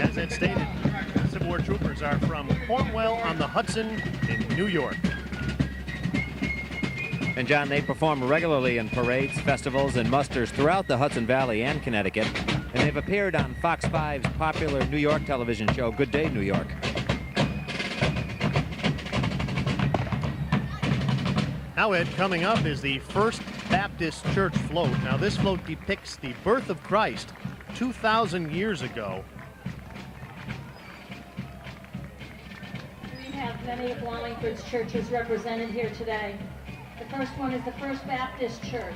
As Ed stated, the Civil War Troopers are from Cornwall on the Hudson in New York. And John, they perform regularly in parades, festivals, and musters throughout the Hudson Valley and Connecticut. And they've appeared on Fox 5's popular New York television show, Good Day, New York. Now, Ed, coming up is the First Baptist Church float. Now, this float depicts the birth of Christ 2,000 years ago. We have many of Wallingford's churches represented here today. The first one is the First Baptist Church.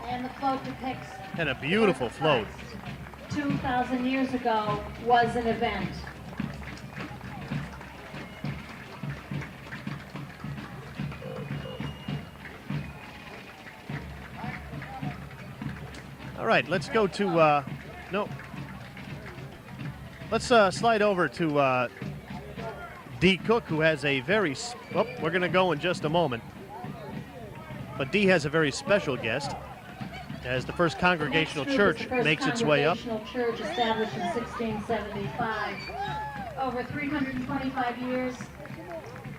And the float depicts... And a beautiful float. 2,000 years ago was an event. All right, let's go to, let's slide over to Dee Cook, who has a very, we're going to go in just a moment. But Dee has a very special guest, as the First Congregational Church makes its way up. Church established in 1675. Over 325 years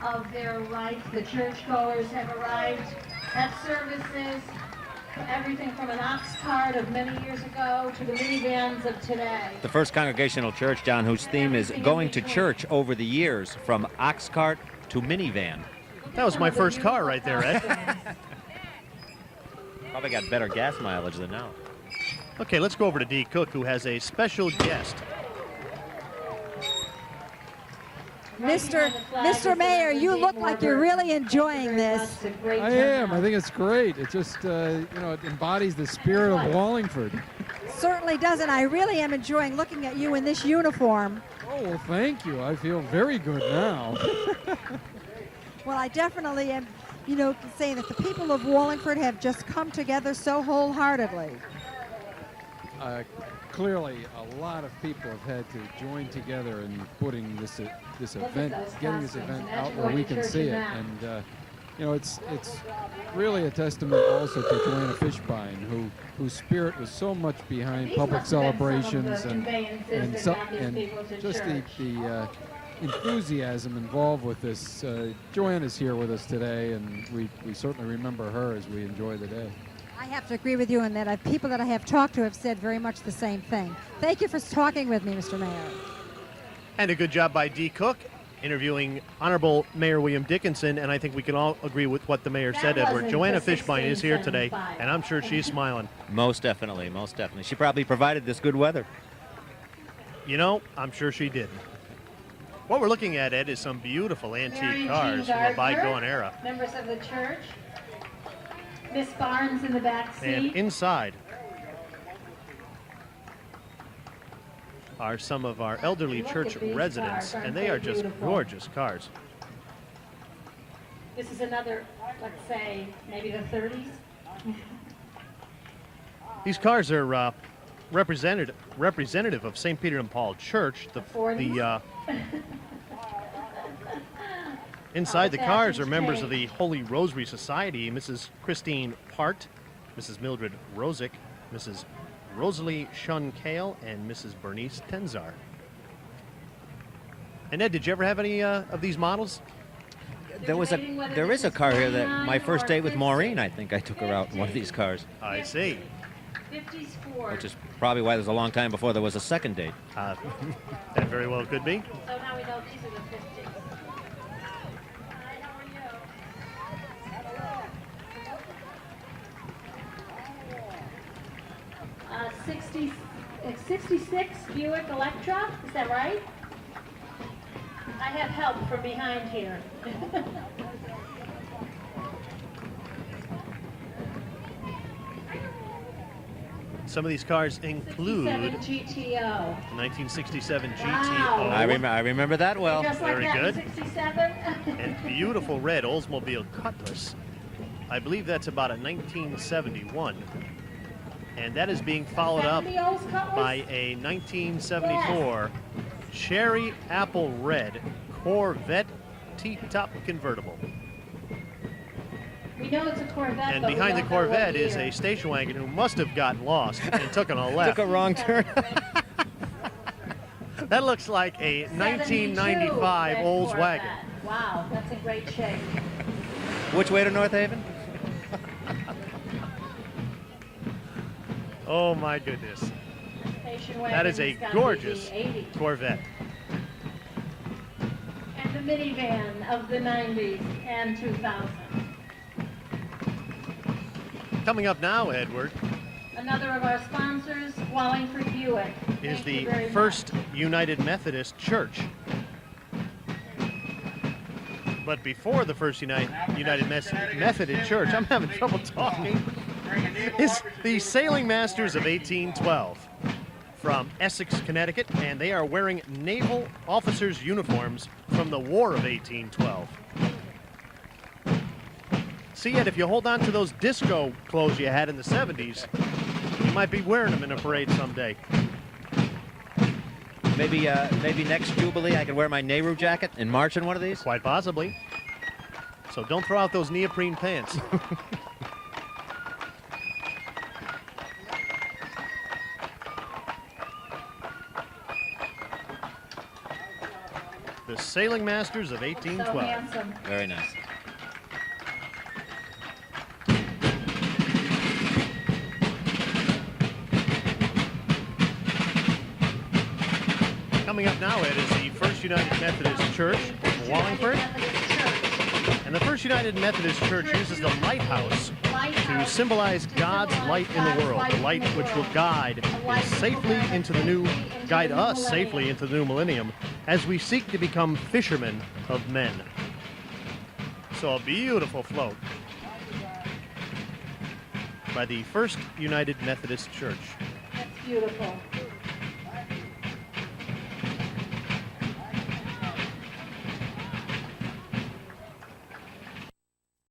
of their life, the churchgoers have arrived at services. Everything from an ox cart of many years ago to the minivans of today. The First Congregational Church, John, whose theme is going to church over the years, from ox cart to minivan. That was my first car right there, Ed. Probably got better gas mileage than now. Okay, let's go over to Dee Cook, who has a special guest. Mr. Mayor, you look like you're really enjoying this. I am. I think it's great. It just, it embodies the spirit of Wallingford. Certainly does, and I really am enjoying looking at you in this uniform. Oh, well, thank you. I feel very good now. Well, I definitely am, saying that the people of Wallingford have just come together so wholeheartedly. Clearly, a lot of people have had to join together in putting this event, getting this event out where we can see it, and it's really a testament also to Joanna Fishbein, whose spirit was so much behind public celebrations and just the enthusiasm involved with this. Joanna's here with us today, and we certainly remember her as we enjoy the day. I have to agree with you in that people that I have talked to have said very much the same thing. Thank you for talking with me, Mr. Mayor. And a good job by Dee Cook interviewing Honorable Mayor William Dickinson, and I think we can all agree with what the mayor said, Edward. Joanna Fishbein is here today, and I'm sure she's smiling. Most definitely, most definitely. She probably provided this good weather. I'm sure she did. What we're looking at, Ed, is some beautiful antique cars from a bygone era. Members of the church. Miss Barnes in the back seat. And inside are some of our elderly church residents, and they are just gorgeous cars. This is another, let's say, maybe the 30s. These cars are representative of St. Peter and Paul Church. Inside the cars are members of the Holy Rosary Society, Mrs. Christine Part, Mrs. Mildred Rosick, Mrs. Rosalie Shun Kale, and Mrs. Bernice Tenzar. And Ed, did you ever have any of these models? There is a car here that my first date with Maureen, I think I took her out in one of these cars. I see. 50s Ford. Which is probably why there's a long time before there was a second date. That very well could be. So now we know these are the 50s. Hi, how are you? 66 Buick Electra, is that right? I have help from behind here. Some of these cars include 1967 GTO. Wow. I remember that well. Just like Very that good. 67. And beautiful red Oldsmobile Cutlass. I believe that's about a 1971. And that is being followed up by a 1974 Cherry Apple Red Corvette T-top convertible. We know it's a Corvette. And behind the Corvette is a station wagon who must have gotten lost and took on a left. Took a wrong turn. That looks like a 1995 Oldswagon. Wow, that's in great shape. Which way to North Haven? Oh my goodness. Station That is a wagon's gorgeous gotta be the 80s. Corvette. And the minivan of the 90s and 2000. Coming up now, Edward, Another of our sponsors, Wallingford Buick. is Thank you the very First much. United Methodist Church. But before the First United Methodist Church, I'm having trouble talking, is the Sailing Masters of 1812 from Essex, Connecticut, and they are wearing naval officers' uniforms from the War of 1812. See, Ed, if you hold on to those disco clothes you had in the 70s, you might be wearing them in a parade someday. Maybe next Jubilee I could wear my Nehru jacket and march in one of these? Quite possibly. So don't throw out those neoprene pants. The Sailing Masters of So 1812. handsome. Very nice. Coming up now, Ed, is the First United Methodist Church in Wallingford. And the First United Methodist Church uses the lighthouse to symbolize God's light in the world, the light which will guide us safely into the new millennium as we seek to become fishermen of men. So a beautiful float by the First United Methodist Church. That's beautiful.